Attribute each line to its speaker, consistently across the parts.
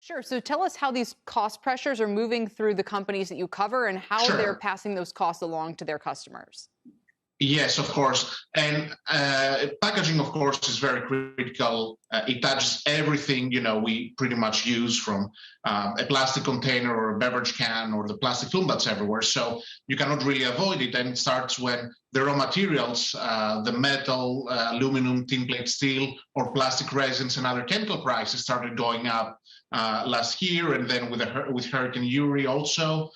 Speaker 1: Sure. So tell us how these cost pressures are moving through the companies that you cover and how they're
Speaker 2: Sure.
Speaker 1: passing those costs along to their customers.
Speaker 2: Yes, of course. And packaging, of course, is very critical. It touches everything, we pretty much use, from a plastic container or a beverage can or the plastic film that's everywhere. So you cannot really avoid it. And it starts when the raw materials, the metal, aluminum, tin plate steel, or plastic resins and other chemical prices started going up last year. And then with Hurricane Uri also.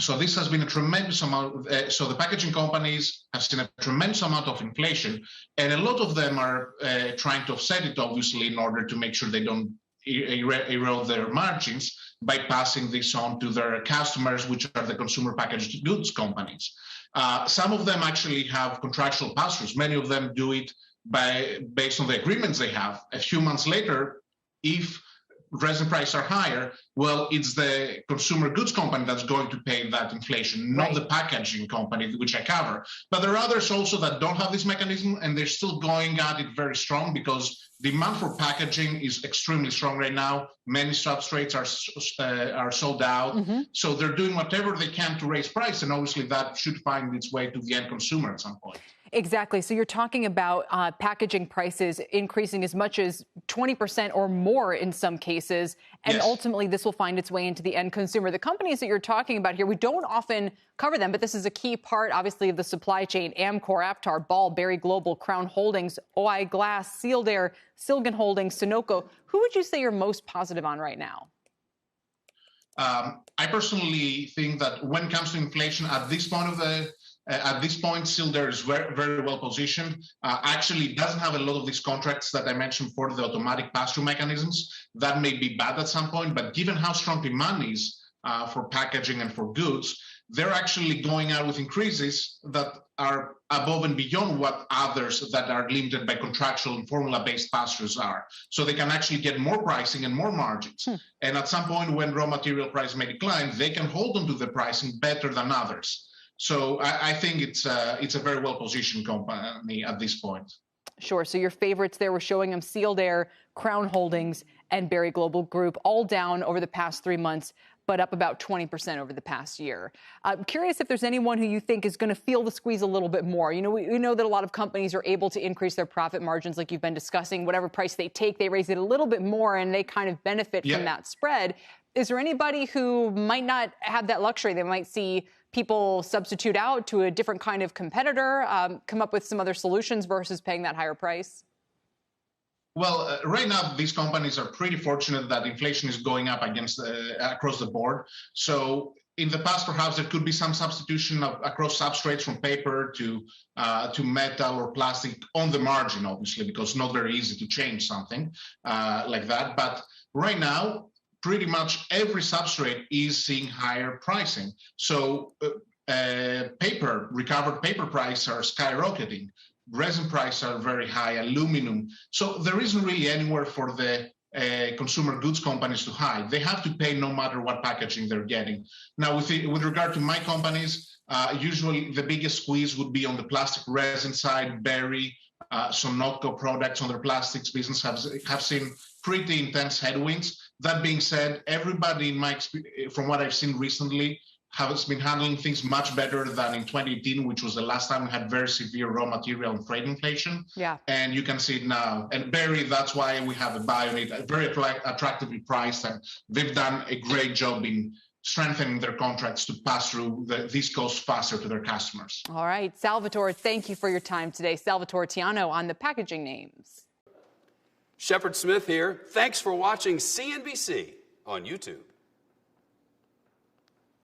Speaker 2: So this has been a tremendous amount. So the packaging companies have seen a tremendous amount of inflation, and a lot of them are trying to offset it, obviously, in order to make sure they don't erode their margins by passing this on to their customers, which are the consumer packaged goods companies. Some of them actually have contractual pass-throughs. Many of them do it based on the agreements they have. A few months later, if resin prices are higher, well, it's the consumer goods company that's going to pay that inflation, not the packaging company, which I cover. But there are others also that don't have this mechanism, and they're still going at it very strong because demand for packaging is extremely strong right now. Many substrates are sold out. So they're doing whatever they can to raise price, and obviously that should find its way to the end consumer at some point.
Speaker 1: Exactly. So you're talking about packaging prices increasing as much as 20% or more in some cases. And ultimately, this will find its way into the end consumer. The companies that you're talking about here, we don't often cover them, but this is a key part, obviously, of the supply chain. Amcor, Aptar, Ball, Berry Global, Crown Holdings, OI Glass, Sealed Air, Silgan Holdings, Sunoco. Who would you say you're most positive on right now?
Speaker 2: I personally think that when it comes to inflation, at this point, Sealed Air is very, very well positioned. Actually, it doesn't have a lot of these contracts that I mentioned for the automatic pass-through mechanisms. That may be bad at some point, but given how strong demand is for packaging and for goods, they're actually going out with increases that are above and beyond what others that are limited by contractual and formula-based pass-throughs are. So they can actually get more pricing and more margins. And at some point, when raw material price may decline, they can hold on to the pricing better than others. So I think it's a very well-positioned company at this point.
Speaker 1: Sure. So your favorites there, we're showing them: Sealed Air, Crown Holdings, and Berry Global Group, all down over the past 3 months, but up about 20% over the past year. I'm curious if there's anyone who you think is going to feel the squeeze a little bit more. We know that a lot of companies are able to increase their profit margins, like you've been discussing. Whatever price they take, they raise it a little bit more, and they kind of benefit from that spread. Is there anybody who might not have that luxury? They might see people substitute out to a different kind of competitor, come up with some other solutions versus paying that higher price?
Speaker 2: Well, right now, these companies are pretty fortunate that inflation is going up across the board. So in the past, perhaps there could be some substitution across substrates from paper to metal or plastic on the margin, obviously, because it's not very easy to change something like that. But right now, pretty much every substrate is seeing higher pricing. So recovered paper prices are skyrocketing. Resin prices are very high, aluminum. So there isn't really anywhere for the consumer goods companies to hide. They have to pay no matter what packaging they're getting. Now, with regard to my companies, usually the biggest squeeze would be on the plastic resin side. Berry, Sunoco products on their plastics business have seen pretty intense headwinds. That being said, everybody from what I've seen recently, has been handling things much better than in 2018, which was the last time we had very severe raw material and freight inflation. And you can see it now. And Berry, that's why we have a buy on it, very attractively priced, and they've done a great job in strengthening their contracts to pass through these costs faster to their customers. All
Speaker 1: right, Salvatore, thank you for your time today. Salvatore Tiano on the packaging names.
Speaker 3: Shepard Smith here. Thanks for watching CNBC on YouTube.